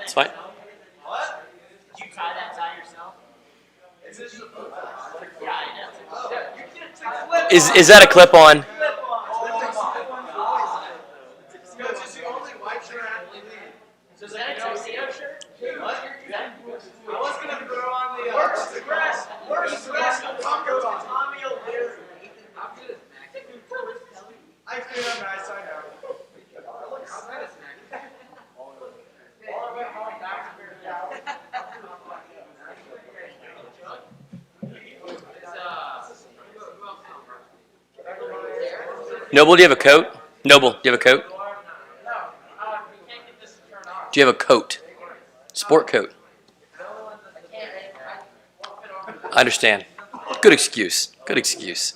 It's fine. What? Did you tie that tie yourself? Yeah, I know. Is that a clip-on? Is that a tuxedo shirt? What? I was going to throw on the worst dress Tommy O'Leary. I feel nice, I know. Noble, do you have a coat? Noble, do you have a coat? Do you have a coat? Sport coat. I understand. Good excuse. Good excuse.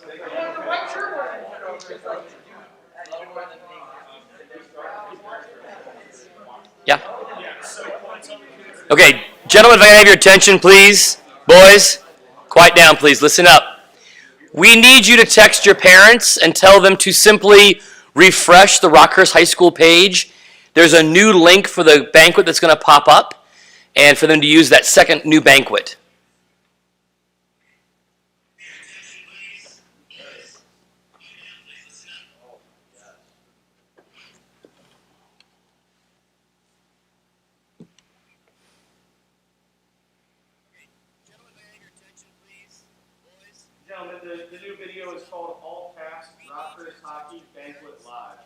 Yeah. Okay, gentlemen, if I can have your attention, please. Boys, quiet down, please. Listen up. We need you to text your parents and tell them to simply refresh the Rockhurst High School page. There's a new link for the banquet that's going to pop up, and for them to use that second new banquet. Gentlemen, the new video is called All Caps Rockhurst Hockey Banquet Live.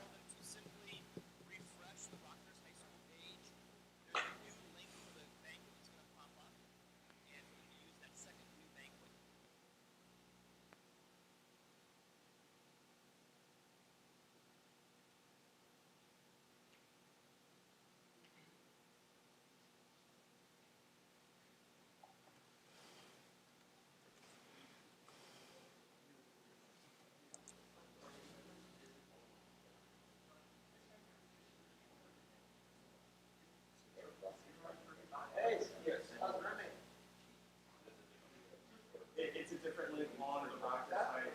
It's a different link on the Rockhurst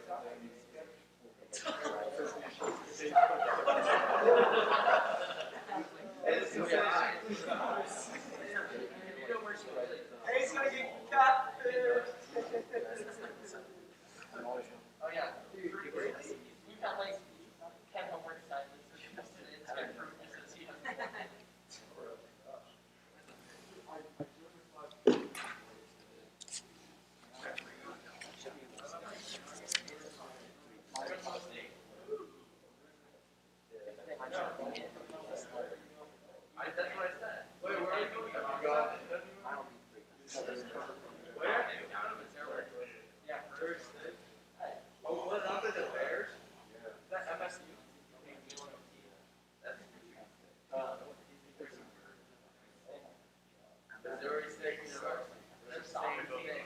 site. Hey, he's gonna get cut. Oh yeah. We've got like 10 homework assignments. That's what I said. Wait, where are you going? Where? Yeah, first. Oh, what up is the Bears? Is that MSU? Missouri State University. They're same thing.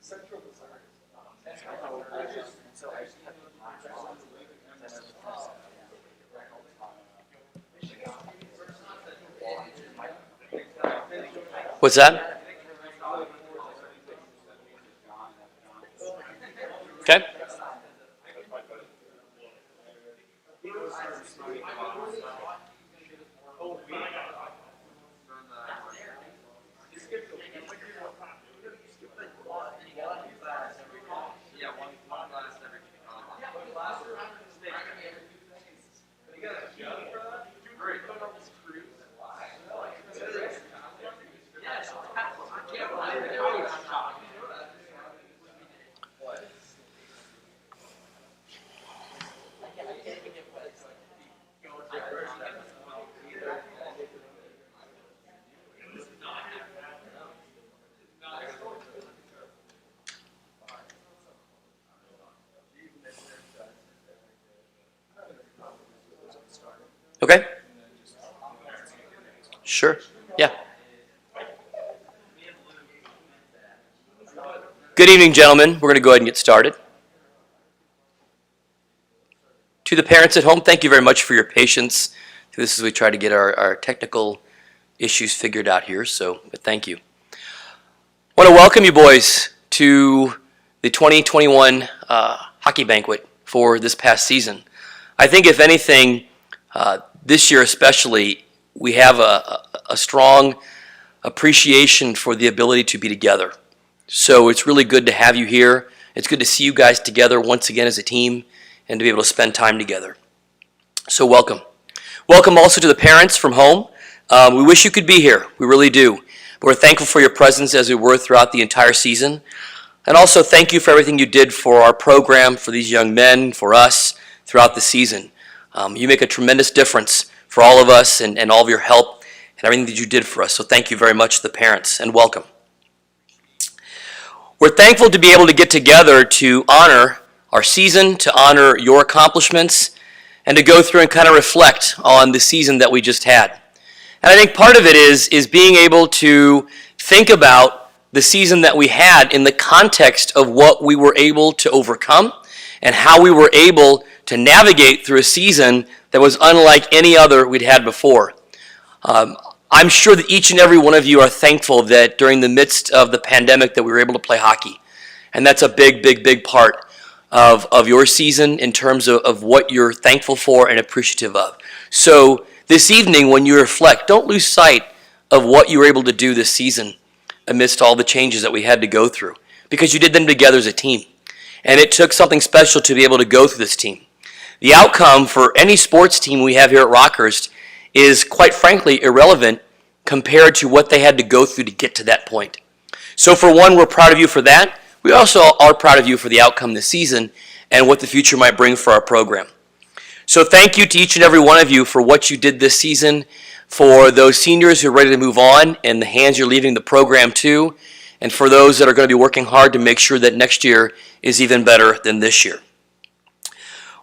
Central Missouri. What's that? Okay. Okay. Sure. Yeah. Good evening, gentlemen. We're going to go ahead and get started. To the parents at home, thank you very much for your patience. This is we try to get our technical issues figured out here, but thank you. I want to welcome you boys to the 2021 hockey banquet for this past season. I think if anything, this year especially, we have a strong appreciation for the ability to be together. So it's really good to have you here. It's good to see you guys together once again as a team and to be able to spend time together. So welcome. Welcome also to the parents from home. We wish you could be here. We really do. But we're thankful for your presence as we were throughout the entire season. And also thank you for everything you did for our program, for these young men, for us throughout the season. You make a tremendous difference for all of us and all of your help and everything that you did for us. So thank you very much to the parents and welcome. We're thankful to be able to get together to honor our season, to honor your accomplishments, and to go through and kind of reflect on the season that we just had. And I think part of it is being able to think about the season that we had in the context of what we were able to overcome and how we were able to navigate through a season that was unlike any other we'd had before. I'm sure that each and every one of you are thankful that during the midst of the pandemic that we were able to play hockey. And that's a big, big, big part of your season in terms of what you're thankful for and appreciative of. So this evening when you reflect, don't lose sight of what you were able to do this season amidst all the changes that we had to go through, because you did them together as a team. And it took something special to be able to go through this team. The outcome for any sports team we have here at Rockhurst is, quite frankly, irrelevant compared to what they had to go through to get to that point. So for one, we're proud of you for that. We also are proud of you for the outcome this season and what the future might bring for our program. So thank you to each and every one of you for what you did this season, for those seniors who are ready to move on and the hands you're leaving the program to, and for those that are going to be working hard to make sure that next year is even better than this year.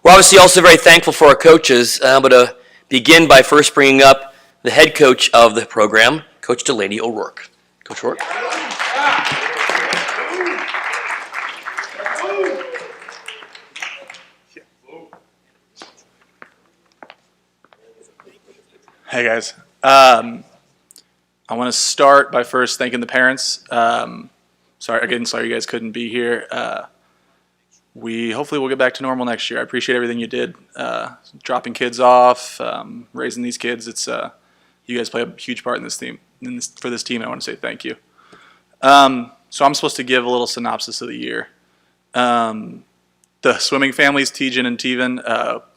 We're obviously also very thankful for our coaches. I'm going to begin by first bringing up the head coach of the program, Coach Delaney O'Rourke. Coach O'Rourke. Hey guys, I want to start by first thanking the parents. Sorry you guys couldn't be here. Hopefully we'll get back to normal next year. I appreciate everything you did, dropping kids off, raising these kids. You guys play a huge part in this team. For this team, I want to say thank you. So I'm supposed to give a little synopsis of the year. The swimming families, Tejan and Teven,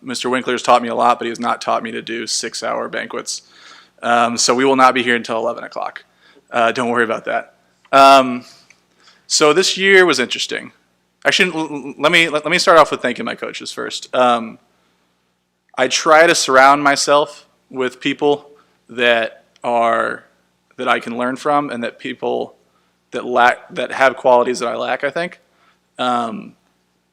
Mr. Winkler's taught me a lot, but he has not taught me to do 6-hour banquets. So we will not be here until 11 o'clock. Don't worry about that. So this year was interesting. Actually, let me start off with thanking my coaches first. I try to surround myself with people that I can learn from, and that people that have qualities that I lack, I think.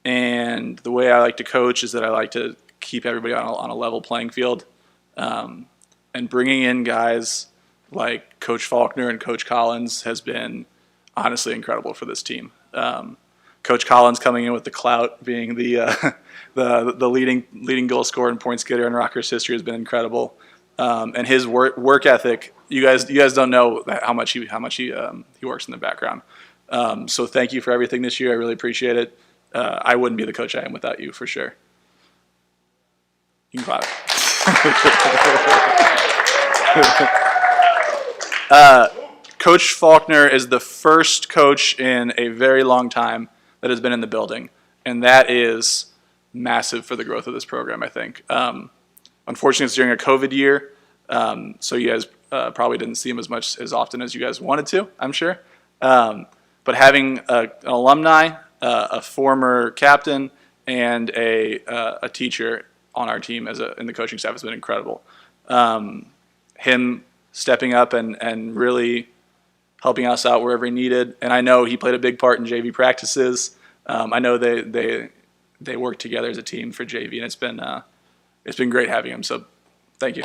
And the way I like to coach is that I like to keep everybody on a level playing field. And bringing in guys like Coach Faulkner and Coach Collins has been honestly incredible for this team. Coach Collins coming in with the clout, being the leading goal scorer and points getter in Rockhurst history has been incredible. And his work ethic, you guys don't know how much he works in the background. So thank you for everything this year. I really appreciate it. I wouldn't be the coach I am without you, for sure. You can clap. Coach Faulkner is the first coach in a very long time that has been in the building, and that is massive for the growth of this program, I think. Unfortunately, it's during a COVID year, so you guys probably didn't see him as often as you guys wanted to, I'm sure. But having an alumni, a former captain, and a teacher on our team in the coaching staff has been incredible. Him stepping up and really helping us out wherever he needed, and I know he played a big part in JV practices. I know they work together as a team for JV, and it's been great having him. So, thank you.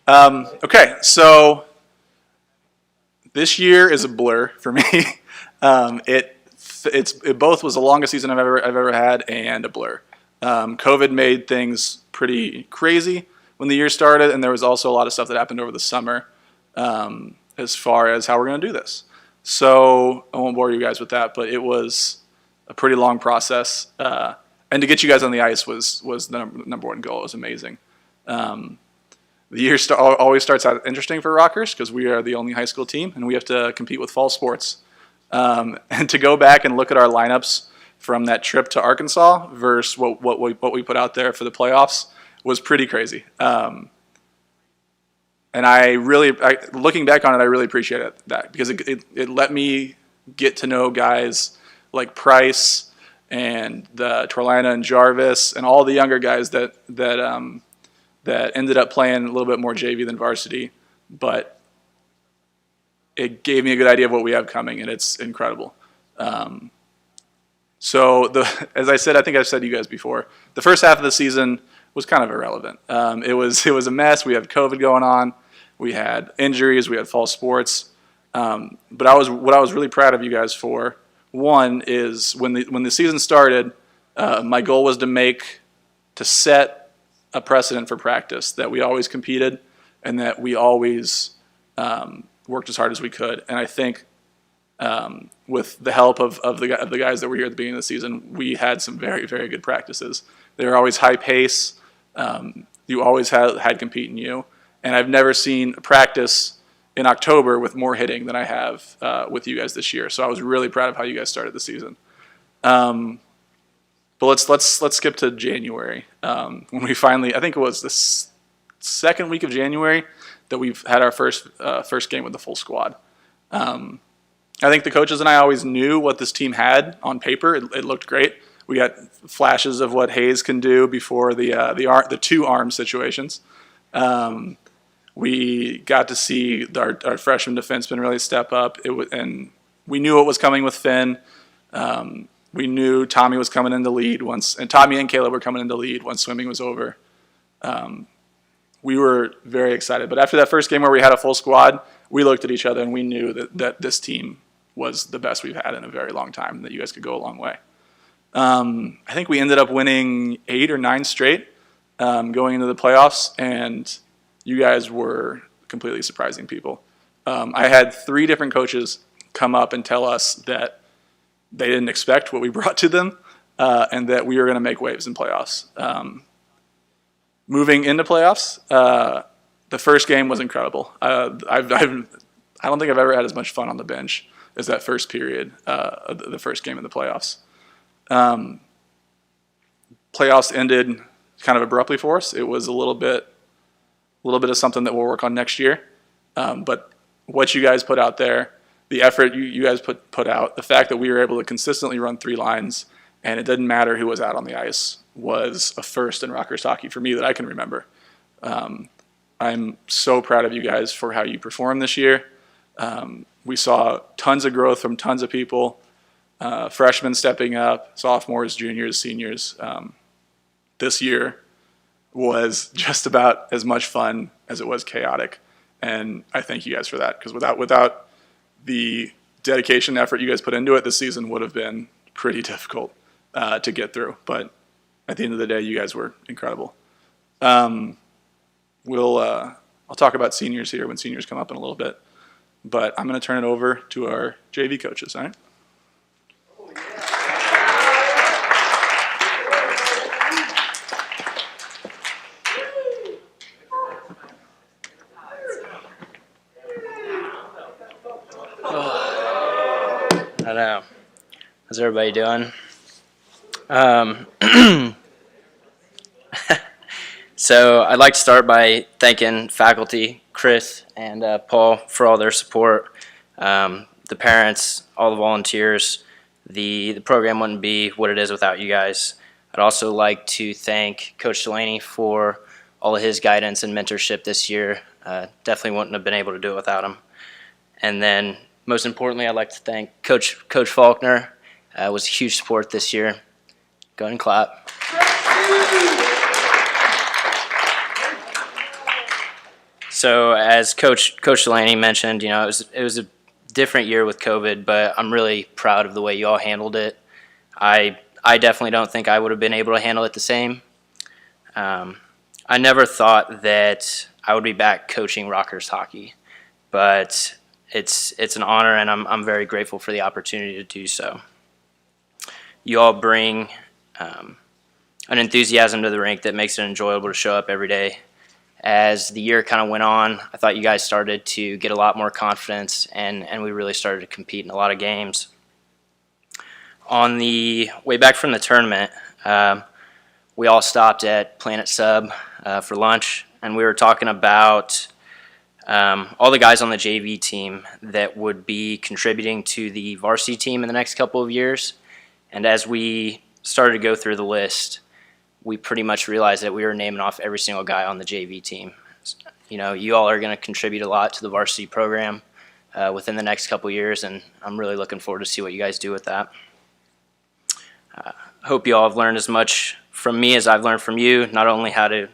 Okay, so this year is a blur for me. It both was the longest season I've ever had and a blur. COVID made things pretty crazy when the year started, and there was also a lot of stuff that happened over the summer as far as how we're going to do this. So I won't bore you guys with that, but it was a pretty long process. And and to get you guys on the ice was the number one goal. It was amazing. The year always starts out interesting for Rockhurst because we are the only high school team and we have to compete with fall sports. And to go back and look at our lineups from that trip to Arkansas versus what we put out there for the playoffs was pretty crazy. And looking back on it, I really appreciate that because it let me get to know guys like Price and the Torlina and Jarvis and all the younger guys that ended up playing a little bit more JV than varsity, but it gave me a good idea of what we have coming, and it's incredible. As I said, I think I've said to you guys before, the first half of the season was kind of irrelevant. It was a mess. We had COVID going on. We had injuries. We had fall sports. But what I was really proud of you guys for, one, is when the season started, my goal was to set a precedent for practice, that we always competed and that we always worked as hard as we could. And I think with the help of the guys that were here at the beginning of the season, we had some very, very good practices. They were always high pace. You always had compete in you. And I've never seen a practice in October with more hitting than I have with you guys this year. So I was really proud of how you guys started the season. But let's skip to January when we finally, I think it was the second week of January that we've had our first game with the full squad. I think the coaches and I always knew what this team had on paper. It looked great. We got flashes of what Hayes can do before the two arm situations. We got to see our freshman defenseman really step up. And we knew what was coming with Finn. We knew Tommy was coming into lead and Tommy and Caleb were coming into lead once swimming was over. We were very excited. But after that first game where we had a full squad, we looked at each other and we knew that this team was the best we've had in a very long time, that you guys could go a long way. I think we ended up winning 8 or 9 straight going into the playoffs, and you guys were completely surprising people. I had 3 different coaches come up and tell us that they didn't expect what we brought to them, and that we were going to make waves in playoffs. Moving into playoffs, the first game was incredible. I don't think I've ever had as much fun on the bench as that first period, the first game of the playoffs. Playoffs ended kind of abruptly for us. It was a little bit of something that we'll work on next year. But what you guys put out there, the effort you guys put out, the fact that we were able to consistently run 3 lines, and it didn't matter who was out on the ice, was a first in Rockhurst hockey for me that I can remember. I'm so proud of you guys for how you performed this year. We saw tons of growth from tons of people, freshmen stepping up, sophomores, juniors, seniors. This year was just about as much fun as it was chaotic, and I thank you guys for that, because without the dedication and effort you guys put into it, this season would have been pretty difficult to get through. But at the end of the day, you guys were incredible. I'll talk about seniors here when seniors come up in a little bit, but I'm going to turn it over to our JV coaches, all right? I know. How's everybody doing? So I'd like to start by thanking faculty, Chris and Paul, for all their support, the parents, all the volunteers. The program wouldn't be what it is without you guys. I'd also like to thank Coach Delaney for all of his guidance and mentorship this year. Definitely wouldn't have been able to do it without him. And then, most importantly, I'd like to thank Coach Faulkner. Was a huge support this year. Go ahead and clap. So, as Coach Delaney mentioned, you know, it was a different year with COVID, but I'm really proud of the way you all handled it. I definitely don't think I would have been able to handle it the same. I never thought that I would be back coaching Rockhurst hockey, but it's an honor, and I'm very grateful for the opportunity to do so. You all bring an enthusiasm to the rink that makes it enjoyable to show up every day. As the year kind of went on, I thought you guys started to get a lot more confidence, and we really started to compete in a lot of games. On the way back from the tournament, we all stopped at Planet Sub for lunch, and we were talking about all the guys on the JV team that would be contributing to the varsity team in the next couple of years. And as we started to go through the list, we pretty much realized that we were naming off every single guy on the JV team. You know, you all are going to contribute a lot to the varsity program within the next couple of years, and I'm really looking forward to see what you guys do with that. Hope you all have learned as much from me as I've learned from you, not only how to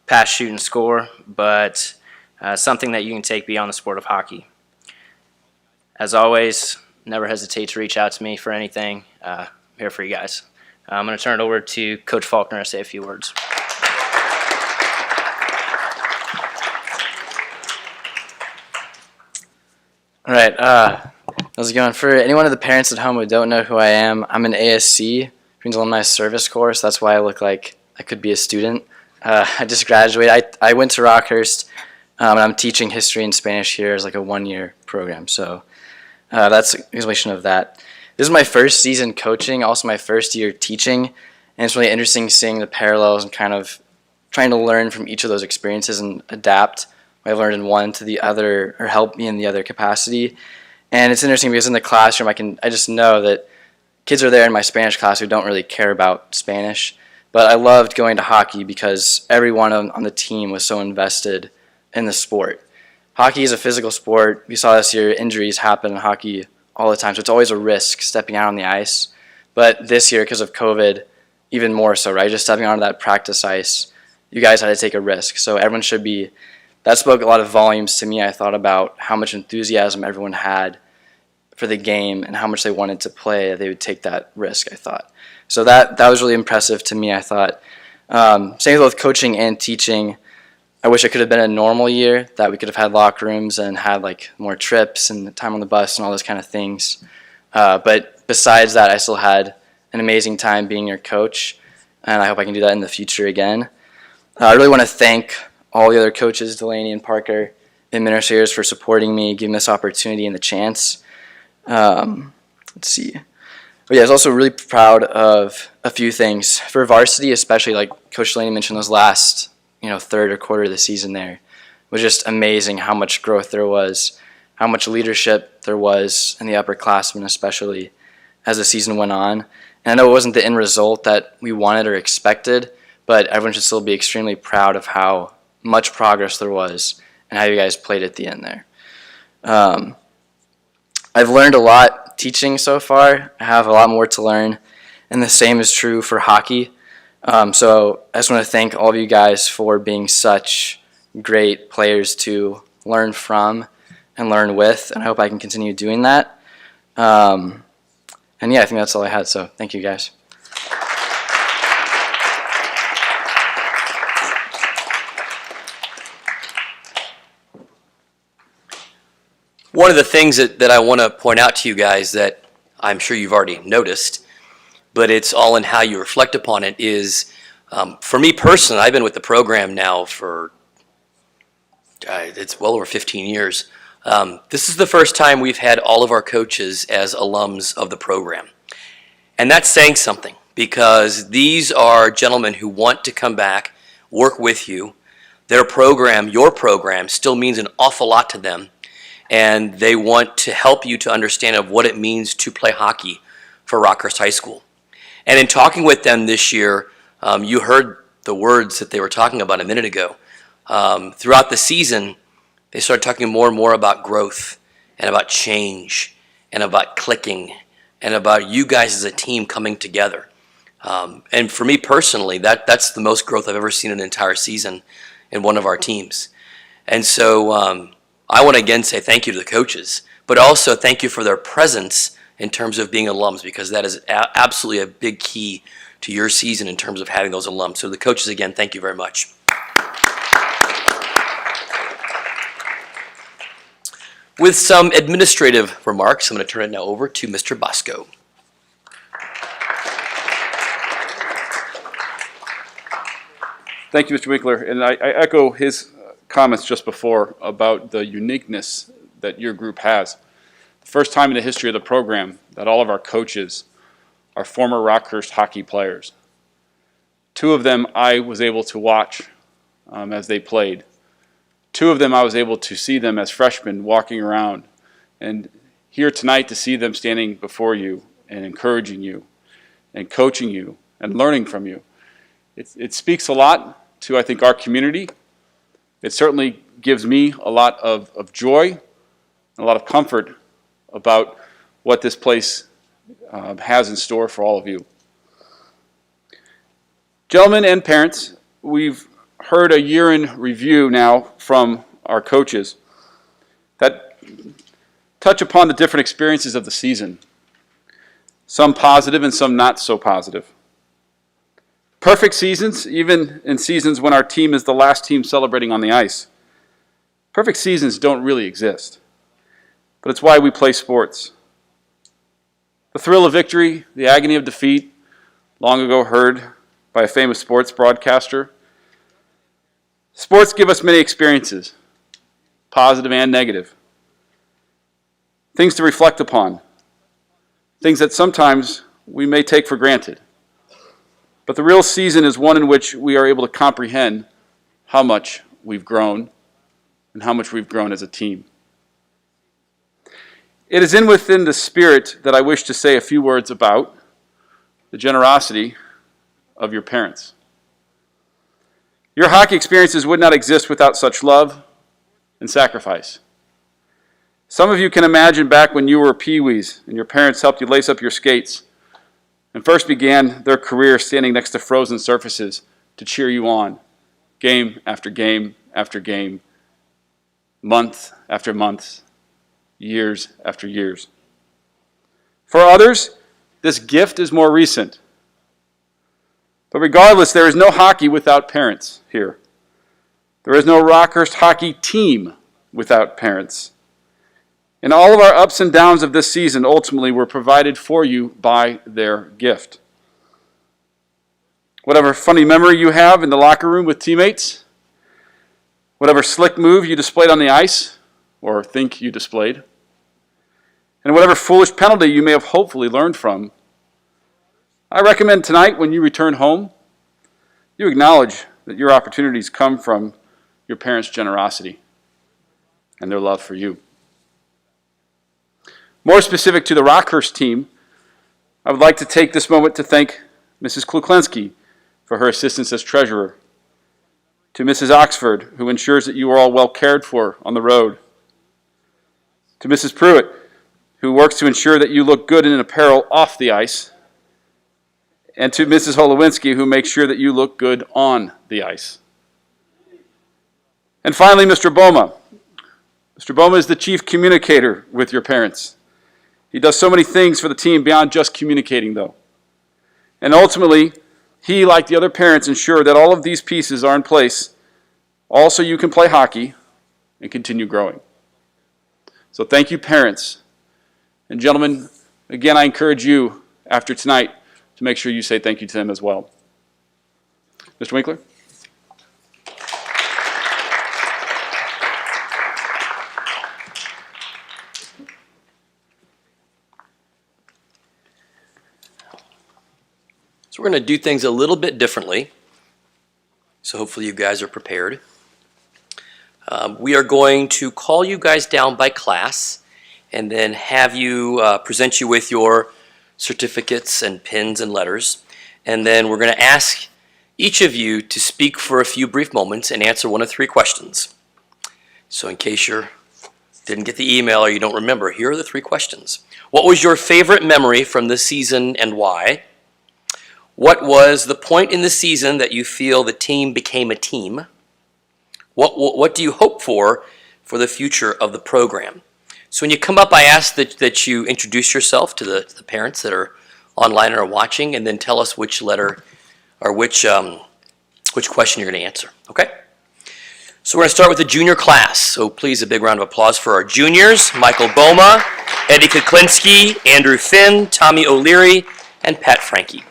pass, shoot, and score, but something that you can take beyond the sport of hockey. As always, never hesitate to reach out to me for anything. I'm here for you guys. I'm going to turn it over to Coach Faulkner to say a few words. All right, how's it going? For anyone of the parents at home who don't know who I am, I'm an ASC, means Alumni Service Corps, so that's why I look like I could be a student. I just graduated. I went to Rockhurst, and I'm teaching history and Spanish here as like a one-year program, so that's an explanation of that. This is my first season coaching, also my first year teaching, and it's really interesting seeing the parallels and kind of trying to learn from each of those experiences and adapt what I learned in one to the other, or help me in the other capacity. And it's interesting because in the classroom, I just know that kids are there in my Spanish class who don't really care about Spanish, but I loved going to hockey because everyone on the team was so invested in the sport. Hockey is a physical sport. We saw this year injuries happen in hockey all the time, so it's always a risk stepping out on the ice. But this year, because of COVID, even more so, right? Just stepping onto that practice ice, you guys had to take a risk. So everyone should be, that spoke a lot of volumes to me. I thought about how much enthusiasm everyone had for the game and how much they wanted to play. They would take that risk, I thought. So that was really impressive to me, I thought. Same with both coaching and teaching. I wish it could have been a normal year, that we could have had locker rooms and had like more trips and time on the bus and all those kind of things. But besides that, I still had an amazing time being your coach, and I hope I can do that in the future again. I really want to thank all the other coaches, Delaney and Parker, administrators, for supporting me, giving this opportunity and the chance. Let's see. But yeah, I was also really proud of a few things. For varsity, especially, like Coach Delaney mentioned, those last third or quarter of the season there, it was just amazing how much growth there was, how much leadership there was in the upperclassmen, especially as the season went on. And I know it wasn't the end result that we wanted or expected, but everyone should still be extremely proud of how much progress there was and how you guys played at the end there. I've learned a lot teaching so far. I have a lot more to learn, and the same is true for hockey. So I just want to thank all of you guys for being such great players to learn from and learn with, and I hope I can continue doing that. And yeah, I think that's all I had, so thank you guys. One of the things that I want to point out to you guys that I'm sure you've already noticed, but it's all in how you reflect upon it, is for me personally, I've been with the program now for, it's well over 15 years. This is the first time we've had all of our coaches as alums of the program. And that's saying something, because these are gentlemen who want to come back, work with you. Their program, your program, still means an awful lot to them. And they want to help you to understand of what it means to play hockey for Rockhurst High School. And in talking with them this year, you heard the words that they were talking about a minute ago. Throughout the season, they started talking more and more about growth and about change and about clicking and about you guys as a team coming together. And for me personally, that's the most growth I've ever seen in an entire season in one of our teams. And so I want to again say thank you to the coaches, but also thank you for their presence in terms of being alums, because that is absolutely a big key to your season in terms of having those alums. So the coaches, again, thank you very much. With some administrative remarks, I'm going to turn it now over to Mr. Bosco. Thank you, Mr. Winkler. And I echo his comments just before about the uniqueness that your group has. The first time in the history of the program that all of our coaches are former Rockhurst hockey players. 2 of them I was able to watch as they played. 2 of them I was able to see them as freshmen walking around, and here tonight to see them standing before you and encouraging you and coaching you and learning from you. It speaks a lot to, I think, our community. It certainly gives me a lot of joy and a lot of comfort about what this place has in store for all of you. Gentlemen and parents, we've heard a year in review now from our coaches that touch upon the different experiences of the season, some positive and some not so positive. Perfect seasons, even in seasons when our team is the last team celebrating on the ice. Perfect seasons don't really exist, but it's why we play sports. The thrill of victory, the agony of defeat, long ago heard by a famous sports broadcaster. Sports give us many experiences, positive and negative. Things to reflect upon, things that sometimes we may take for granted. But the real season is one in which we are able to comprehend how much we've grown and how much we've grown as a team. It is within the spirit that I wish to say a few words about the generosity of your parents. Your hockey experiences would not exist without such love and sacrifice. Some of you can imagine back when you were peewees and your parents helped you lace up your skates and first began their career standing next to frozen surfaces to cheer you on, game after game after game, month after month, years after years. For others, this gift is more recent. But regardless, there is no hockey without parents here. There is no Rockhurst hockey team without parents. And all of our ups and downs of this season ultimately were provided for you by their gift. Whatever funny memory you have in the locker room with teammates, whatever slick move you displayed on the ice, or think you displayed, and whatever foolish penalty you may have hopefully learned from, I recommend tonight when you return home, you acknowledge that your opportunities come from your parents' generosity and their love for you. More specific to the Rockhurst team, I would like to take this moment to thank Mrs. Kluklenski for her assistance as treasurer, to Mrs. Oxford, who ensures that you are all well cared for on the road, to Mrs. Pruitt, who works to ensure that you look good in apparel off the ice, and to Mrs. Holowinski, who makes sure that you look good on the ice. And finally, Mr. Boma. Mr. Boma is the chief communicator with your parents. He does so many things for the team beyond just communicating, though. And ultimately, he, like the other parents, ensure that all of these pieces are in place, all so you can play hockey and continue growing. So thank you, parents. And gentlemen, again, I encourage you, after tonight, to make sure you say thank you to them as well. Mr. Winkler? So we're going to do things a little bit differently. So hopefully you guys are prepared. We are going to call you guys down by class and then have you present you with your certificates and pins and letters. And then we're going to ask each of you to speak for a few brief moments and answer one of 3 questions. So in case you didn't get the email or you don't remember, here are the 3 questions. What was your favorite memory from this season and why? What was the point in the season that you feel the team became a team? What do you hope for the future of the program? So when you come up, I ask that you introduce yourself to the parents that are online or watching, and then tell us which letter or which question you're going to answer. Okay? So we're going to start with the junior class. So please, a big round of applause for our juniors: Michael Boma, Eddie Kuklinski, Andrew Finn, Tommy O'Leary, and Pat Frankie.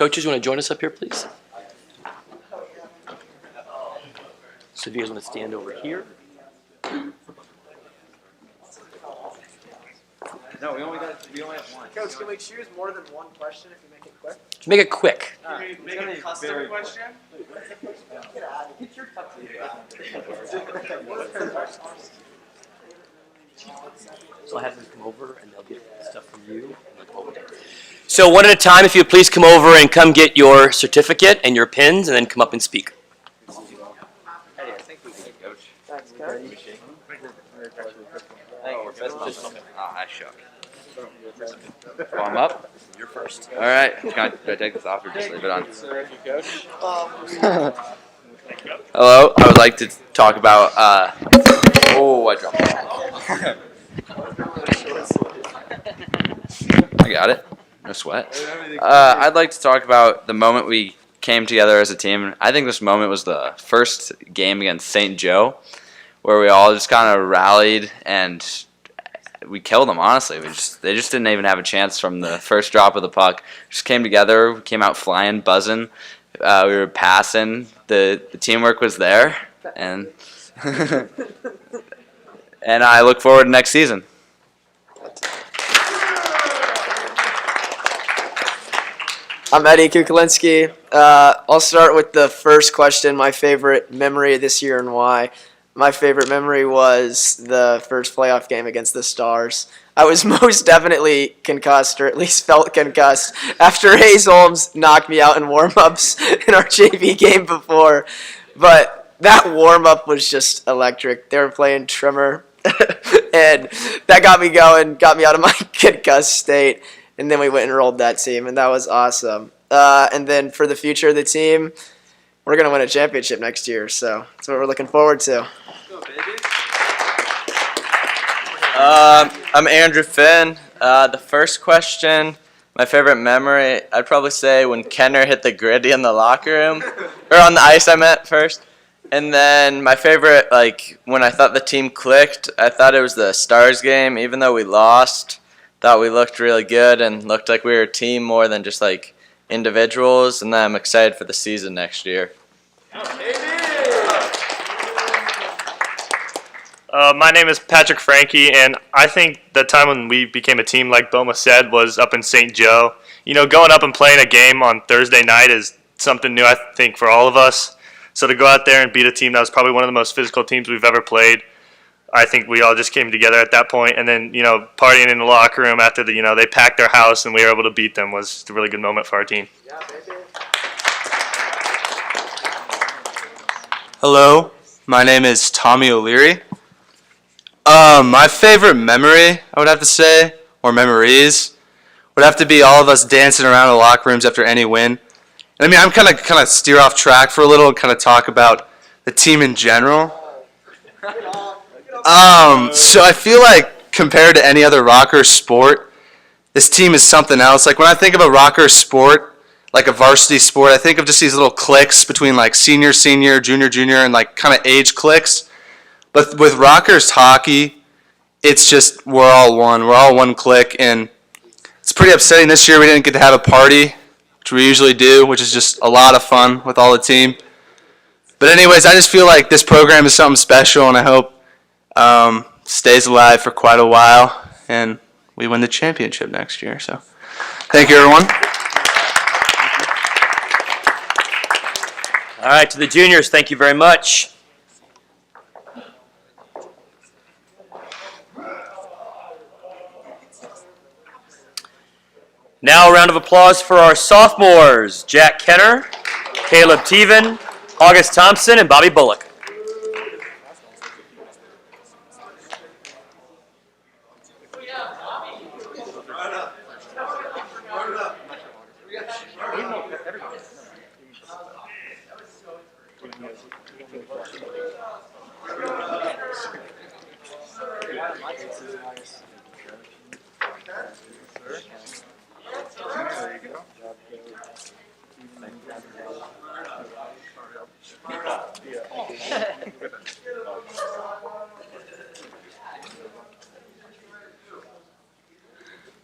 Coaches, you want to join us up here, please? So if you guys want to stand over here. No, we only have one. Coach, can we choose more than one question if you make it quick? Make it quick. Make it a custom question? So I'll have them come over and they'll get stuff from you. So one at a time, if you would please come over and come get your certificate and your pins and then come up and speak. I shook. Well, I'm up. You're first. All right. Can I take this off or just leave it on? Hello. I would like to talk about. Oh, I dropped it. I got it. No sweat. I'd like to talk about the moment we came together as a team. I think this moment was the first game against St. Joe, where we all just kind of rallied and we killed them, honestly. They just didn't even have a chance from the first drop of the puck. Just came together, we came out flying, buzzing. We were passing. The teamwork was there, and and I look forward to next season. I'm Eddie Kukulinski. I'll start with the first question, my favorite memory this year and why. My favorite memory was the first playoff game against the Stars. I was most definitely concussed, or at least felt concussed, after Hayes Holmes knocked me out in warm-ups in our JV game before. But that warm-up was just electric. They were playing Trimmer, and that got me going, got me out of my concussed state. And then we went and rolled that team, and that was awesome. And then for the future of the team, we're going to win a championship next year, so that's what we're looking forward to. I'm Andrew Finn. The first question, my favorite memory, I'd probably say when Kenner hit the gritty in the locker room, or on the ice I meant first. And then my favorite, like when I thought the team clicked, I thought it was the Stars game, even though we lost. Thought we looked really good and looked like we were a team more than just like individuals, and then I'm excited for the season next year. My name is Patrick Frankie, and I think the time when we became a team, like Boma said, was up in St. Joe. You know, going up and playing a game on Thursday night is something new, I think, for all of us. So to go out there and beat a team that was probably one of the most physical teams we've ever played, I think we all just came together at that point. And then, you know, partying in the locker room after the, you know, they packed their house and we were able to beat them was a really good moment for our team. Hello, my name is Tommy O'Leary. My favorite memory, I would have to say, or memories, would have to be all of us dancing around the locker rooms after any win. And I mean, I'm kind of steer off track for a little and kind of talk about the team in general. So I feel like compared to any other Rockhurst sport, this team is something else. Like when I think of a Rockhurst sport, like a varsity sport, I think of just these little cliques between like senior, junior, and like kind of age cliques. But with Rockhurst hockey, it's just we're all one clique, and it's pretty upsetting this year we didn't get to have a party, which we usually do, which is just a lot of fun with all the team. But anyways, I just feel like this program is something special, and I hope stays alive for quite a while, and we win the championship next year. So thank you, everyone. All right, to the juniors, thank you very much. Now a round of applause for our sophomores, Jack Kenner, Caleb Teven, August Thompson, and Bobby Bullock.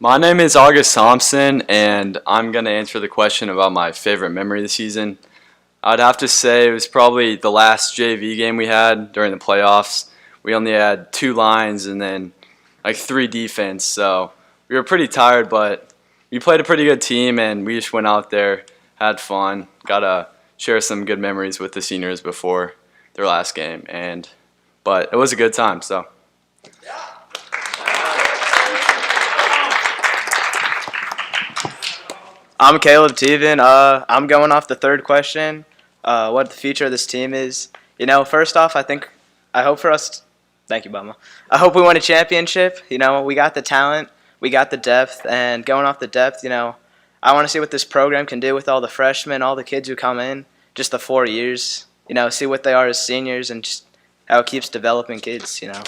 My name is August Thompson, and I'm going to answer the question about my favorite memory of the season. I'd have to say it was probably the last JV game we had during the playoffs. We only had 2 lines and then like 3 defense, so we were pretty tired, but we played a pretty good team, and we just went out there, had fun, got to share some good memories with the seniors before their last game, but it was a good time, so. I'm Caleb Teven. I'm going off the third question, what the future of this team is. You know, first off, I hope for us, thank you, Bama. I hope we win a championship. You know, we got the talent, we got the depth, and going off the depth, you know, I want to see what this program can do with all the freshmen, all the kids who come in, just the 4 years. You know, see what they are as seniors and just how it keeps developing kids, you know.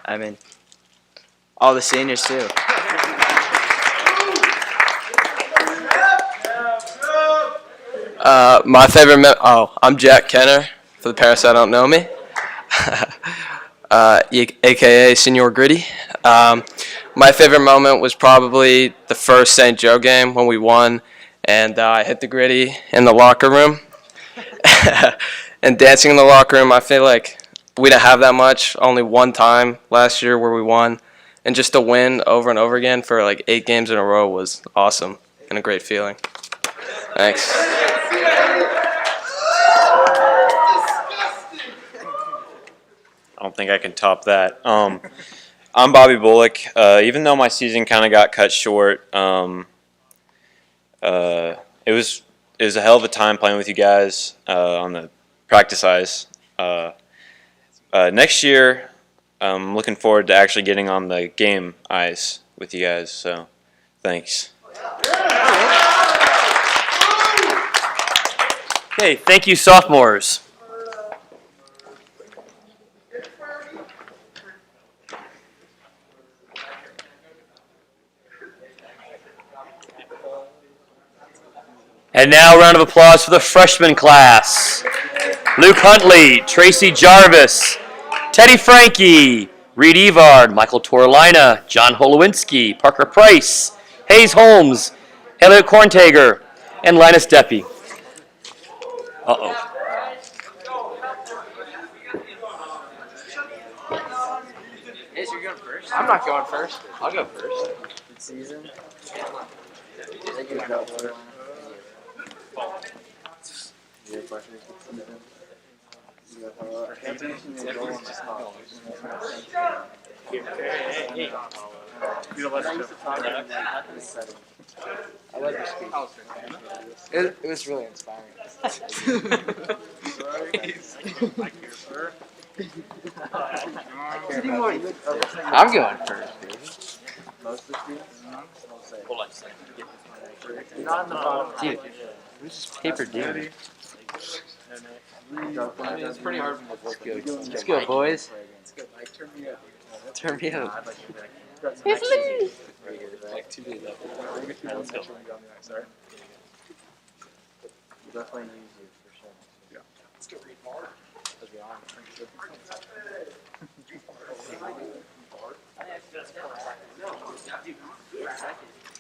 I mean, all the seniors too. My favorite I'm Jack Kenner, for the parents that don't know me, a.k.a. Senior Gritty. My favorite moment was probably the first St. Joe game when we won, and I hit the Gritty in the locker room. And dancing in the locker room, I feel like we didn't have that much, only one time last year where we won. And just to win over and over again for like 8 games in a row was awesome and a great feeling. Thanks. I don't think I can top that. I'm Bobby Bullock. Even though my season kind of got cut short, it was a hell of a time playing with you guys on the practice ice. Next year, I'm looking forward to actually getting on the game ice with you guys. So, thanks. Okay, thank you, sophomores. And now, a round of applause for the freshman class. Luke Huntley, Tracy Jarvis, Teddy Frankie, Reed Evard, Michael Torlina, John Holowinski, Parker Price, Hayes Holmes, Elliot Korntager, and Linus Deppie. Uh-oh. You're going first? I'm not going first. I'll go first. Good season. It was really inspiring. I'm going first, baby. Most of the students? Hold on a second. Dude, where's this paper doing? It's pretty hard for me to Let's go, boys. Turn me up. It's like 2 days up. Let's go. Definitely use you for sure. Yeah. Let's go read more.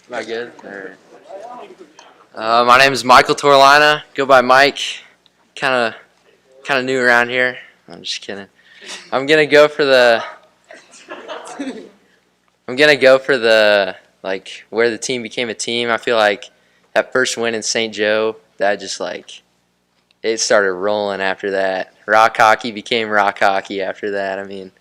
Am I good? My name is Michael Torlina. Go by Mike. Kind of new around here. I'm just kidding. I'm gonna go for the like where the team became a team. I feel like that first win in St. Joe, that just like it started rolling after that. Rock hockey became rock hockey after that. I mean,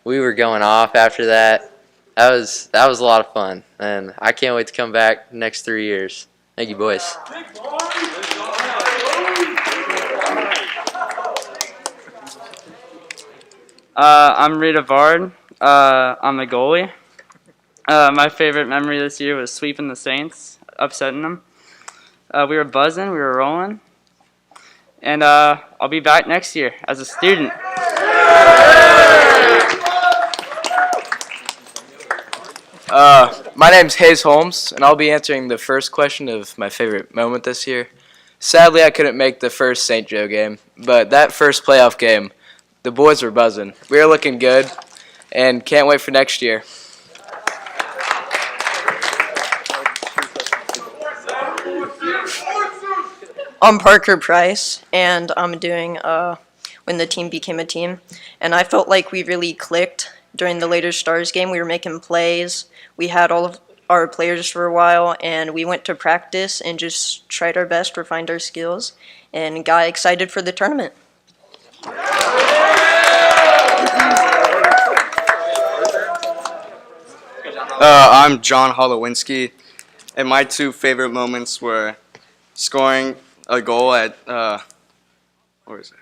we were going off after that. That was a lot of fun, and I can't wait to come back next 3 years. Thank you, boys. I'm Rita Vard. I'm the goalie. My favorite memory this year was sweeping the Saints, upsetting them. We were buzzing, we were rolling, and I'll be back next year as a student. My name's Hayes Holmes, and I'll be answering the first question of my favorite moment this year. Sadly, I couldn't make the first St. Joe game, but that first playoff game, the boys were buzzing. We were looking good, and can't wait for next year. I'm Parker Price, and I'm doing when the team became a team. And I felt like we really clicked during the later Stars game. We were making plays. We had all of our players for a while, and we went to practice and just tried our best, refined our skills, and got excited for the tournament. I'm John Holowinski, and my two favorite moments were scoring a goal at where is it?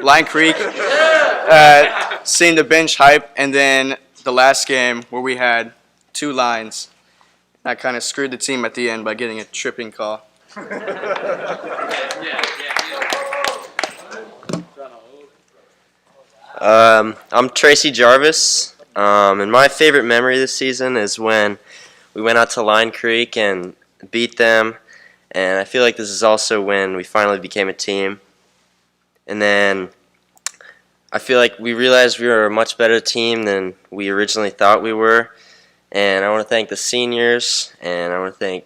Line Creek, seeing the bench hype, and then the last game where we had 2 lines. I kind of screwed the team at the end by getting a tripping call. I'm Tracy Jarvis, and my favorite memory this season is when we went out to Line Creek and beat them, and I feel like this is also when we finally became a team. And then I feel like we realized we were a much better team than we originally thought we were, and I want to thank the seniors, and I want to thank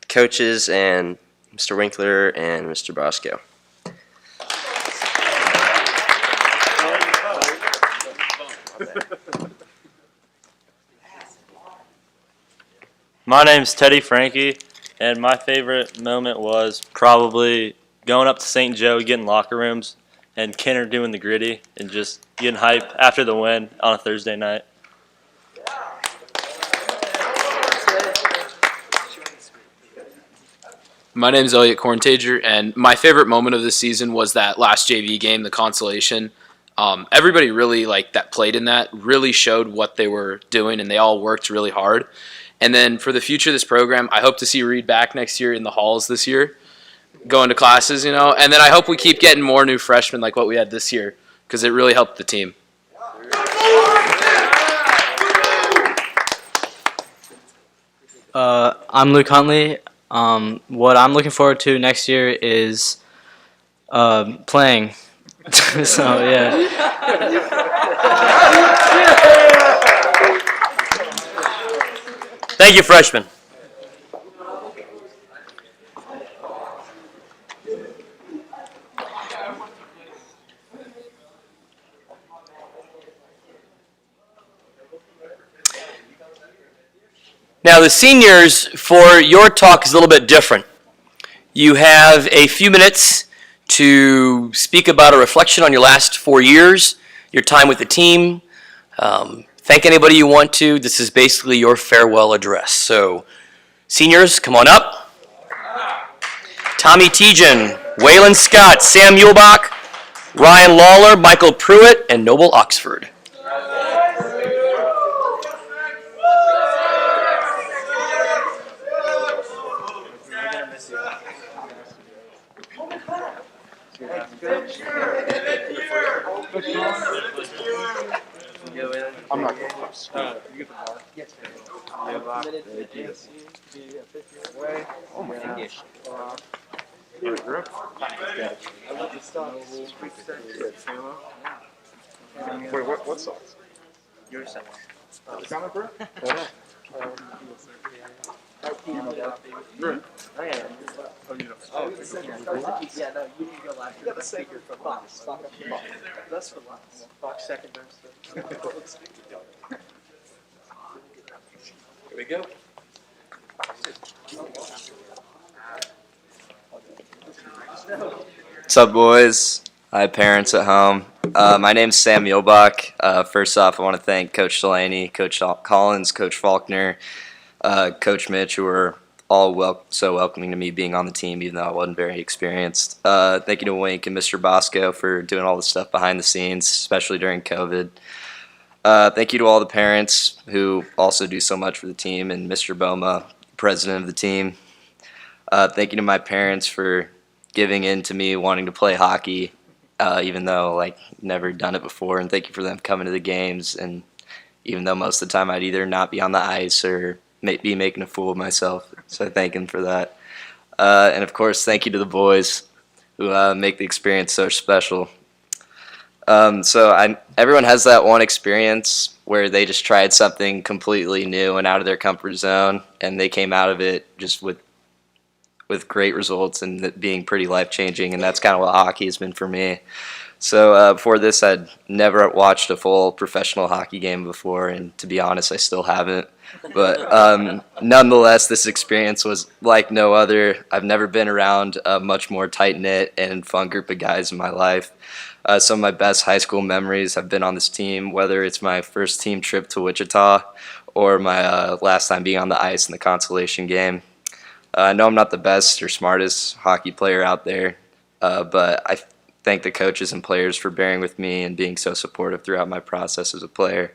coaches and Mr. Winkler and Mr. Bosco. My name's Teddy Frankie, and my favorite moment was probably going up to St. Joe, getting locker rooms, and Kenner doing the gritty and just getting hype after the win on a Thursday night. My name is Elliot Corntager, and my favorite moment of the season was that last JV game, the consolation. Everybody really that played in that really showed what they were doing, and they all worked really hard. And then for the future of this program, I hope to see Reed back next year in the halls this year, going to classes, and then I hope we keep getting more new freshmen like what we had this year, because it really helped the team. I'm Luke Huntley. What I'm looking forward to next year is playing. So, yeah. Thank you, freshmen. Now, the seniors, for your talk is a little bit different. You have a few minutes to speak about a reflection on your last 4 years, your time with the team. Thank anybody you want to. This is basically your farewell address. So, seniors, come on up. Tommy Tejan, Waylon Scott, Sam Muehlbach, Ryan Lawler, Michael Pruitt, and Noble Oxford. I'm not going first. You get the bar? Yes. Oh my gosh. Your grip? I love the stuff. Wait, what sauce? Your sauce. Comic grip? Yeah. Yeah, no, you need to go last. You got the speaker for Fox. That's for last. Fox second best. Here we go. What's up, boys? Hi, parents at home. My name's Sam Muehlbach. First off, I want to thank Coach Delaney, Coach Collins, Coach Faulkner, Coach Mitch, who were all so welcoming to me being on the team, even though I wasn't very experienced. Thank you to Wink and Mr. Bosco for doing all the stuff behind the scenes, especially during COVID. Thank you to all the parents who also do so much for the team, and Mr. Boma, president of the team. Thank you to my parents for giving in to me wanting to play hockey, even though never done it before, and thank you for them coming to the games, and even though most of the time I'd either not be on the ice or be making a fool of myself, so I thank him for that. And of course, thank you to the boys who make the experience so special. Everyone has that one experience where they just tried something completely new and out of their comfort zone, and they came out of it just with with great results and it being pretty life-changing, and that's kind of what hockey has been for me. So before this, I'd never watched a full professional hockey game before, and to be honest, I still haven't. But nonetheless, this experience was like no other. I've never been around a much more tight-knit and fun group of guys in my life. Some of my best high school memories have been on this team, whether it's my first team trip to Wichita or my last time being on the ice in the consolation game. I know I'm not the best or smartest hockey player out there, but I thank the coaches and players for bearing with me and being so supportive throughout my process as a player.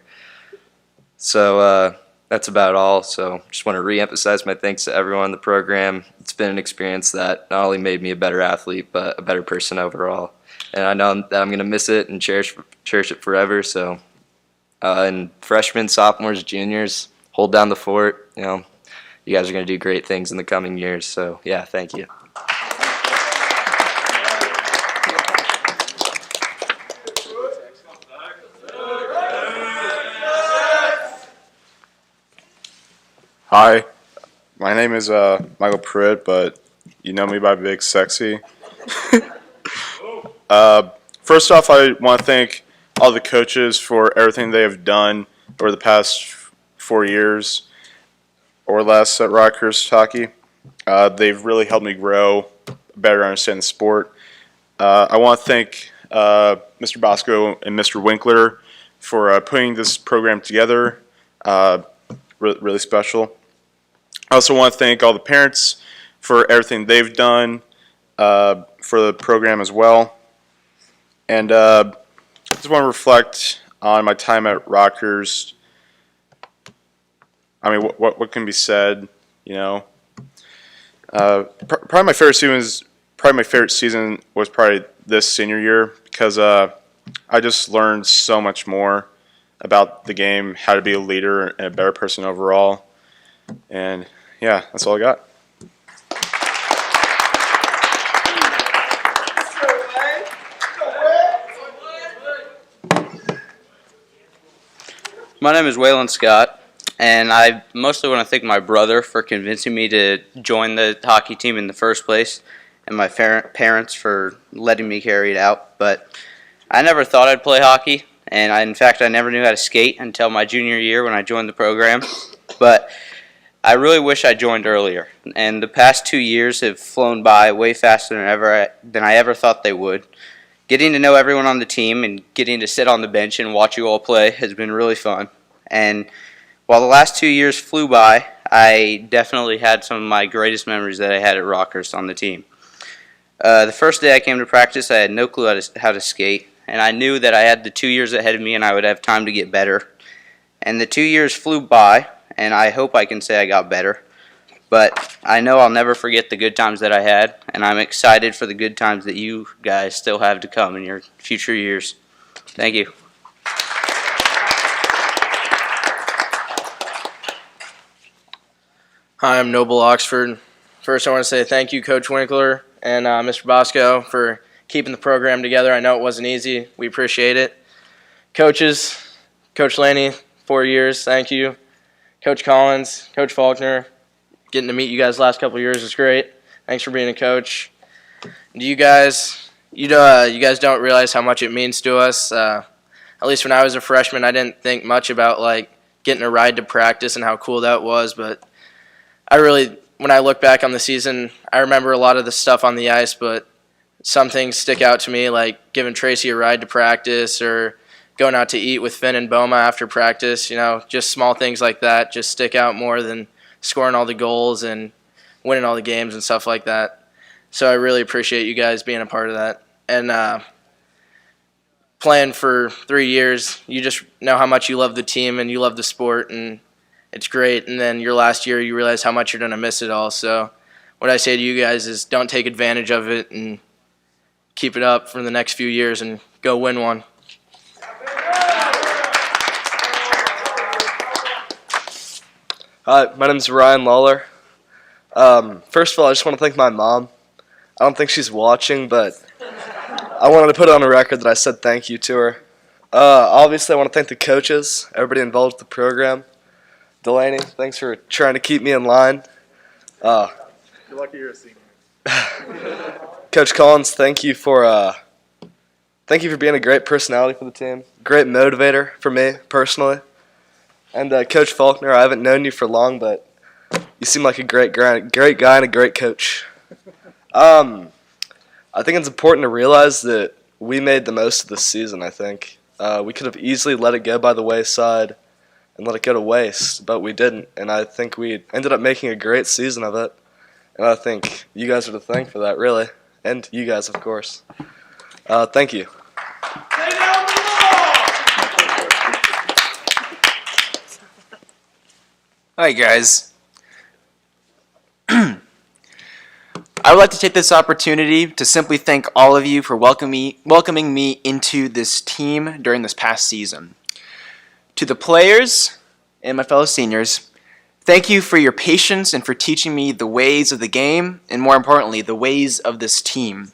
So that's about all. So just want to reemphasize my thanks to everyone in the program. It's been an experience that not only made me a better athlete, but a better person overall. And I know that I'm going to miss it and cherish it forever. So, and freshmen, sophomores, juniors, hold down the fort. You know, you guys are going to do great things in the coming years. So, yeah, thank you. Hi, my name is Michael Pruitt, but you know me by Big Sexy. First off, I want to thank all the coaches for everything they have done over the past 4 years or less at Rockhurst hockey. They've really helped me grow, better understand the sport. I want to thank Mr. Bosco and Mr. Winkler for putting this program together. Really special. I also want to thank all the parents for everything they've done for the program as well. And I just want to reflect on my time at Rockhurst. I mean, what can be said, you know? Probably my favorite season was probably this senior year because I just learned so much more about the game, how to be a leader and a better person overall. And yeah, that's all I got. My name is Waylon Scott, and I mostly want to thank my brother for convincing me to join the hockey team in the first place, and my parents for letting me carry it out. But I never thought I'd play hockey, and in fact, I never knew how to skate until my junior year when I joined the program. But I really wish I joined earlier, and the past 2 years have flown by way faster than I ever thought they would. Getting to know everyone on the team and getting to sit on the bench and watch you all play has been really fun. And while the last 2 years flew by, I definitely had some of my greatest memories that I had at Rockhurst on the team. The first day I came to practice, I had no clue how to skate, and I knew that I had the 2 years ahead of me and I would have time to get better. And the 2 years flew by, and I hope I can say I got better. But I know I'll never forget the good times that I had, and I'm excited for the good times that you guys still have to come in your future years. Thank you. Hi, I'm Noble Oxford. First, I want to say thank you, Coach Winkler and Mr. Bosco, for keeping the program together. I know it wasn't easy. We appreciate it. Coaches, Coach Delaney, 4 years, thank you. Coach Collins, Coach Faulkner, getting to meet you guys the last couple of years is great. Thanks for being a coach. And you guys don't realize how much it means to us. At least when I was a freshman, I didn't think much about like getting a ride to practice and how cool that was. But when I look back on the season, I remember a lot of the stuff on the ice, but some things stick out to me, like giving Tracy a ride to practice or going out to eat with Finn and Boma after practice. You know, just small things like that just stick out more than scoring all the goals and winning all the games and stuff like that. So I really appreciate you guys being a part of that. And playing for 3 years, you just know how much you love the team and you love the sport, and it's great. And then your last year, you realize how much you're going to miss it all. So what I say to you guys is don't take advantage of it and keep it up for the next few years and go win one. Hi, my name is Ryan Lawler. First of all, I just want to thank my mom. I don't think she's watching, but I wanted to put it on a record that I said thank you to her. Obviously, I want to thank the coaches, everybody involved with the program. Delaney, thanks for trying to keep me in line. You're lucky you're a senior. Coach Collins, thank you for being a great personality for the team, great motivator for me personally. And Coach Faulkner, I haven't known you for long, but you seem like a great guy and a great coach. I think it's important to realize that we made the most of this season, I think. We could have easily let it go by the wayside and let it go to waste, but we didn't. And I think we ended up making a great season of it. And I think you guys are to thank for that, really. And you guys, of course. Thank you. Hi guys. I would like to take this opportunity to simply thank all of you for welcoming me into this team during this past season. To the players and my fellow seniors, thank you for your patience and for teaching me the ways of the game, and more importantly, the ways of this team.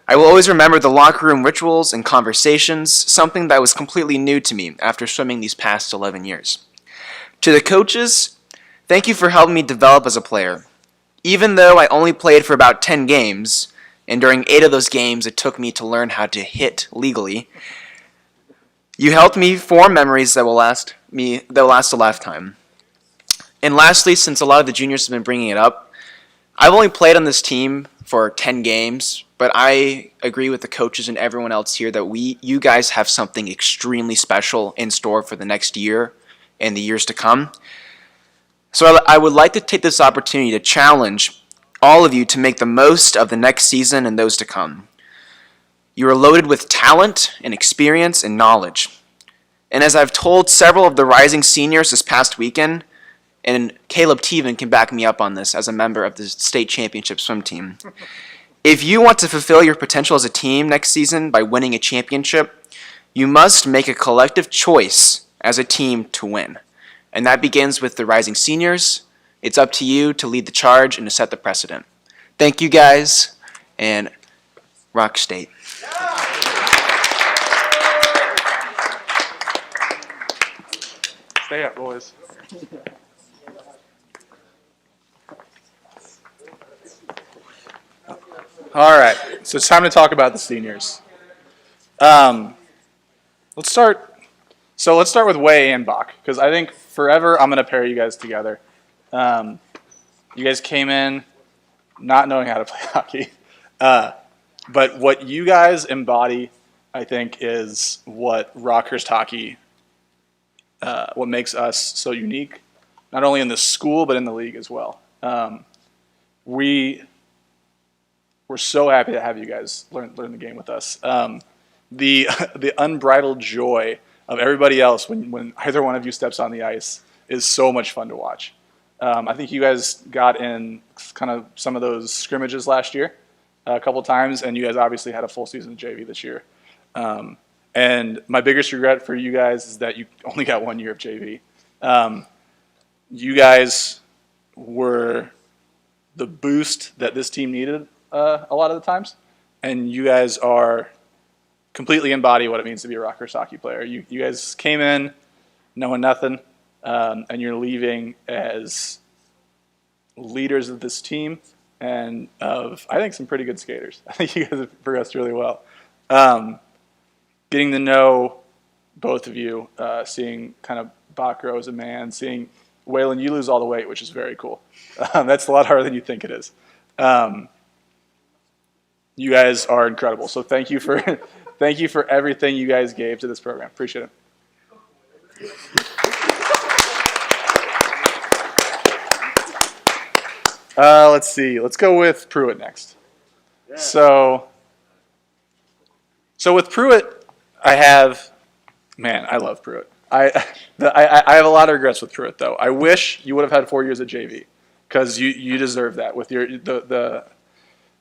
I will always remember the locker room rituals and conversations, something that was completely new to me after swimming these past 11 years. To the coaches, thank you for helping me develop as a player. Even though I only played for about 10 games, and during 8 of those games it took me to learn how to hit legally, you helped me form memories that will last a lifetime. And lastly, since a lot of the juniors have been bringing it up, I've only played on this team for 10 games, but I agree with the coaches and everyone else here that you guys have something extremely special in store for the next year and the years to come. So I would like to take this opportunity to challenge all of you to make the most of the next season and those to come. You are loaded with talent and experience and knowledge. And as I've told several of the rising seniors this past weekend, and Caleb Teven can back me up on this as a member of the state championship swim team, if you want to fulfill your potential as a team next season by winning a championship, you must make a collective choice as a team to win. And that begins with the rising seniors. It's up to you to lead the charge and to set the precedent. Thank you guys, and rock state. Stay up, boys. All right, so it's time to talk about the seniors. Let's start with Way and Bach, because I think forever I'm going to pair you guys together. You guys came in not knowing how to play hockey, but what you guys embody, I think, is what Rockhurst hockey, what makes us so unique, not only in the school but in the league as well. We're so happy to have you guys learn the game with us. The unbridled joy of everybody else when either one of you steps on the ice is so much fun to watch. I think you guys got in kind of some of those scrimmages last year a couple times, and you guys obviously had a full season of JV this year. And my biggest regret for you guys is that you only got 1 year of JV. You guys were the boost that this team needed a lot of the times, and you guys are completely embody what it means to be a Rockhurst hockey player. You guys came in knowing nothing, and you're leaving as leaders of this team and of, I think, some pretty good skaters. I think you guys have progressed really well. Getting to know both of you, seeing kind of Bach grow as a man, seeing Waylon, you lose all the weight, which is very cool. That's a lot harder than you think it is. You guys are incredible. So thank you for everything you guys gave to this program. Appreciate it. Let's see. Let's go with Pruitt next. Yeah. So with Pruitt, I love Pruitt. I have a lot of regrets with Pruitt, though. I wish you would have had 4 years at JV, because you deserve that. With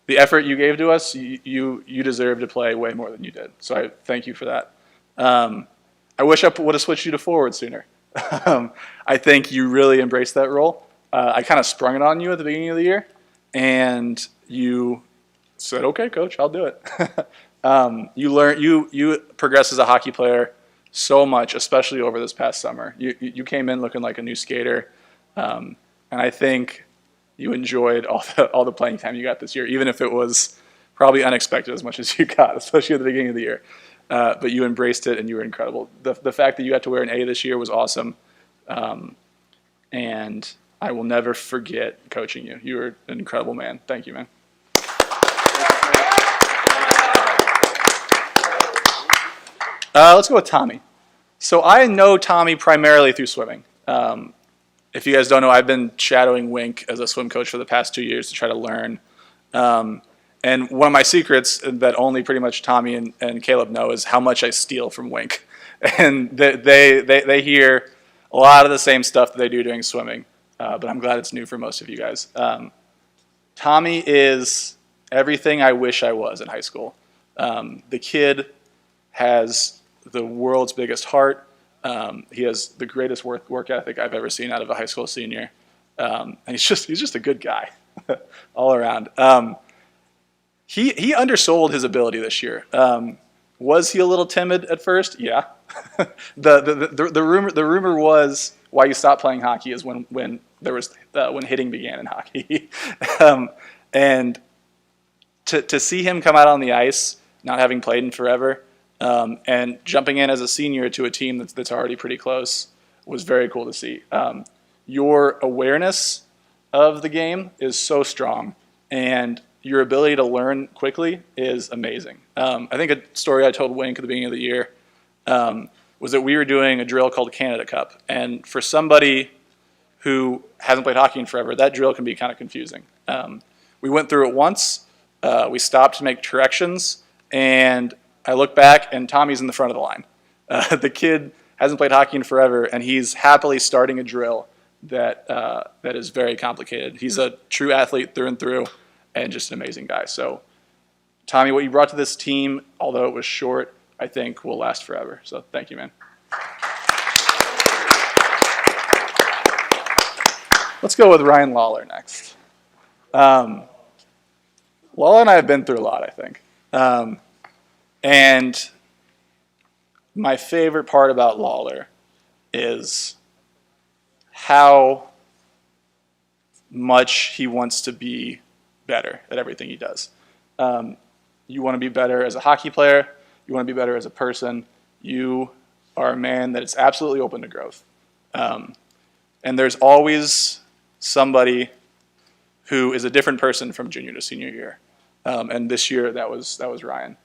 the effort you gave to us, you deserve to play way more than you did. So I thank you for that. I wish I would have switched you to forward sooner. I think you really embraced that role. I kind of sprung it on you at the beginning of the year, and you said, "Okay, coach, I'll do it." You progressed as a hockey player so much, especially over this past summer. You came in looking like a new skater, and I think you enjoyed all the playing time you got this year, even if it was probably unexpected as much as you got, especially at the beginning of the year. But you embraced it, and you were incredible. The fact that you got to wear an A this year was awesome. And I will never forget coaching you. You were an incredible man. Thank you, man. Let's go with Tommy. So I know Tommy primarily through swimming. If you guys don't know, I've been shadowing Wink as a swim coach for the past 2 years to try to learn. And one of my secrets that only pretty much Tommy and Caleb know is how much I steal from Wink. And they hear a lot of the same stuff that they do doing swimming. But I'm glad it's new for most of you guys. Tommy is everything I wish I was in high school. The kid has the world's biggest heart. He has the greatest work ethic I've ever seen out of a high school senior. And he's just a good guy all around. He undersold his ability this year. Was he a little timid at first? Yeah. The rumor was why you stopped playing hockey is when hitting began in hockey. And to see him come out on the ice, not having played in forever, and jumping in as a senior to a team that's already pretty close was very cool to see. Your awareness of the game is so strong, and your ability to learn quickly is amazing. I think a story I told Wink at the beginning of the year was that we were doing a drill called Canada Cup, and for somebody who hasn't played hockey in forever, that drill can be kind of confusing. We went through it once, we stopped to make corrections, and I look back and Tommy's in the front of the line. The kid hasn't played hockey in forever, and he's happily starting a drill that is very complicated. He's a true athlete through and through, and just an amazing guy. So, Tommy, what you brought to this team, although it was short, I think will last forever. So, thank you, man. Let's go with Ryan Lawler next. Lawler and I have been through a lot, I think. And my favorite part about Lawler is how much he wants to be better at everything he does. You want to be better as a hockey player. You want to be better as a person. You are a man that is absolutely open to growth. And there's always somebody who is a different person from junior to senior year. And this year, that was Ryan.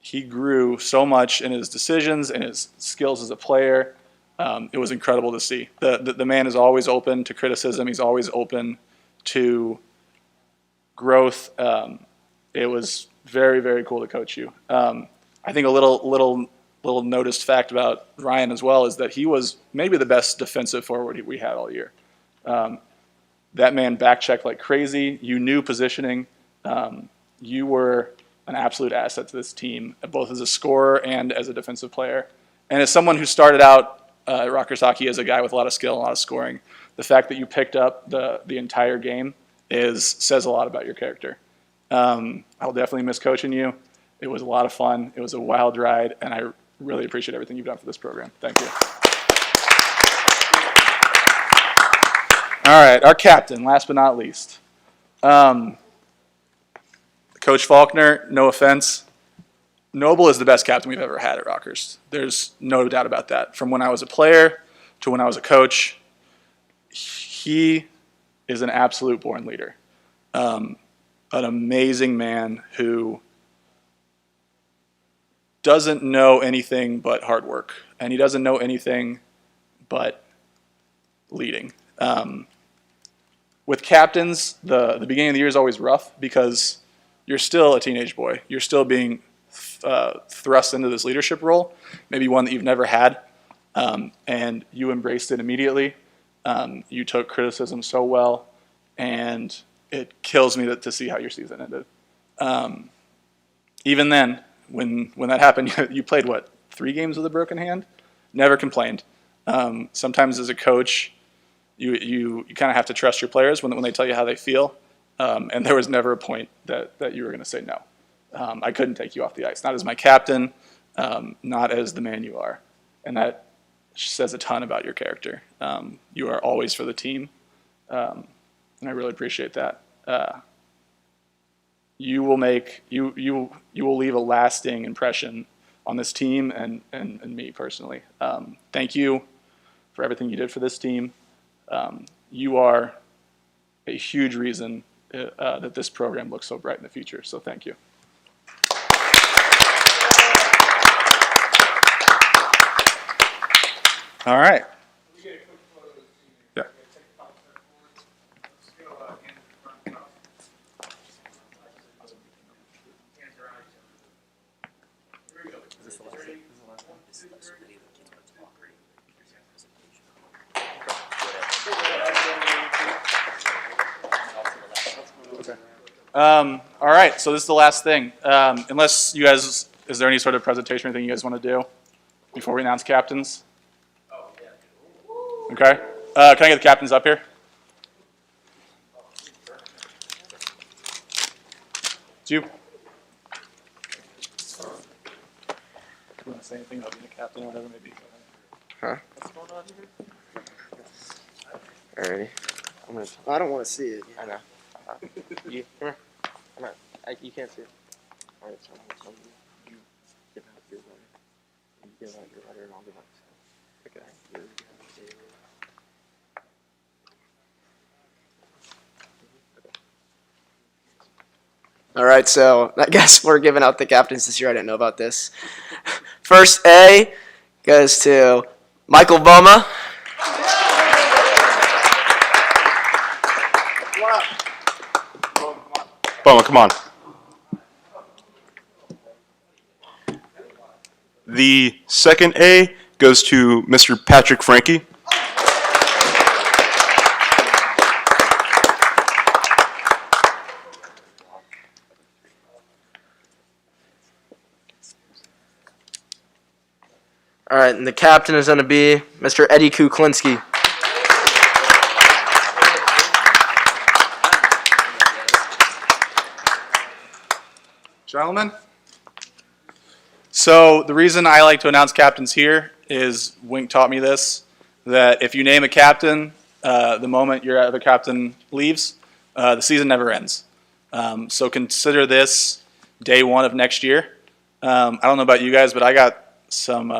He grew so much in his decisions and his skills as a player. It was incredible to see. The man is always open to criticism. He's always open to growth. It was very, very cool to coach you. I think a little noticed fact about Ryan as well is that he was maybe the best defensive forward we had all year. That man back-checked like crazy. You knew positioning. You were an absolute asset to this team, both as a scorer and as a defensive player. And as someone who started out at Rockhurst hockey as a guy with a lot of skill and a lot of scoring, the fact that you picked up the entire game says a lot about your character. I'll definitely miss coaching you. It was a lot of fun. It was a wild ride, and I really appreciate everything you've done for this program. Thank you. All right, our captain, last but not least. Coach Faulkner, no offense, Noble is the best captain we've ever had at Rockhurst. There's no doubt about that. From when I was a player to when I was a coach, he is an absolute born leader. An amazing man who doesn't know anything but hard work, and he doesn't know anything but leading. With captains, the beginning of the year is always rough because you're still a teenage boy. You're still being thrust into this leadership role, maybe one that you've never had, and you embraced it immediately. You took criticism so well, and it kills me to see how your season ended. Even then, when that happened, you played, 3 games with a broken hand? Never complained. Sometimes as a coach, you kind of have to trust your players when they tell you how they feel, and there was never a point that you were going to say no. I couldn't take you off the ice, not as my captain, not as the man you are. And that says a ton about your character. You are always for the team, and I really appreciate that. You will leave a lasting impression on this team and me personally. Thank you for everything you did for this team. You are a huge reason that this program looks so bright in the future. So thank you. All right. Yeah. All right, so this is the last thing. Unless you guys, is there any sort of presentation or anything you guys want to do before we announce captains? Okay. Can I get the captains up here? It's you. Do you want to say anything about being a captain or whatever it may be? Huh? What's going on here? Alrighty. I don't want to see it. I know. You, come here. Come on. You can't see it. Alright, so you give out your letter. You give out your letter and I'll give out this. Okay. All right, so I guess we're giving out the captains this year. I didn't know about this. First A goes to Michael Boma. Boma, come on. The second A goes to Mr. Patrick Frankie. All right, and the captain is going to be Mr. Eddie Kuklinski. Gentlemen, so the reason I like to announce captains here is Wink taught me this, that if you name a captain, the moment your other captain leaves, the season never ends. So consider this day one of next year. I don't know about you guys, but I got some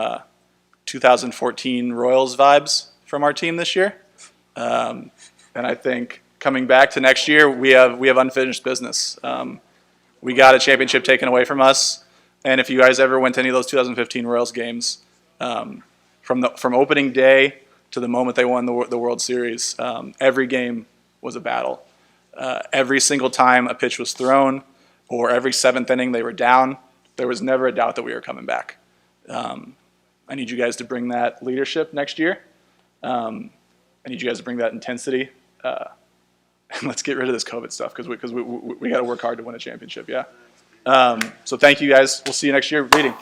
2014 Royals vibes from our team this year. And I think coming back to next year, we have unfinished business. We got a championship taken away from us, and if you guys ever went to any of those 2015 Royals games, from opening day to the moment they won the World Series, every game was a battle. Every single time a pitch was thrown, or every seventh inning they were down, there was never a doubt that we were coming back. I need you guys to bring that leadership next year. I need you guys to bring that intensity. And let's get rid of this COVID stuff because we got to work hard to win a championship, yeah? So thank you guys. We'll see you next year. Reading.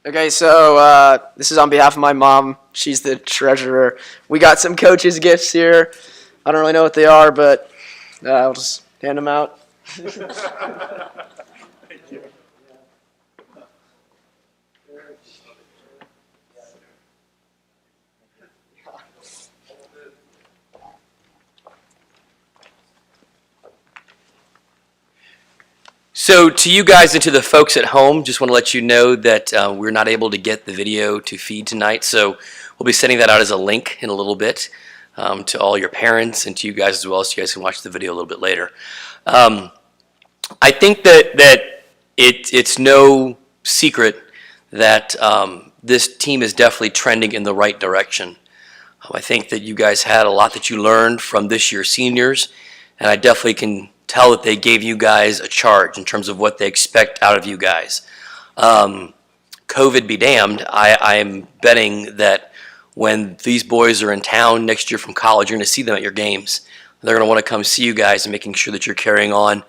Okay, so this is on behalf of my mom. She's the treasurer. We got some coaches' gifts here. I don't really know what they are, but I'll just hand them out. So to you guys and to the folks at home, just want to let you know that we're not able to get the video to feed tonight, so we'll be sending that out as a link in a little bit to all your parents and to you guys as well, so you guys can watch the video a little bit later. I think that it's no secret that this team is definitely trending in the right direction. I think that you guys had a lot that you learned from this year's seniors, and I definitely can tell that they gave you guys a charge in terms of what they expect out of you guys. COVID be damned, I am betting that when these boys are in town next year from college, you're going to see them at your games. They're going to want to come see you guys and making sure that you're carrying on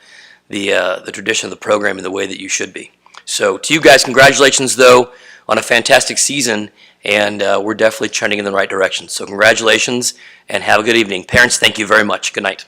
the tradition of the program in the way that you should be. So to you guys, congratulations, though, on a fantastic season, and we're definitely trending in the right direction. So congratulations, and have a good evening. Parents, thank you very much. Good night.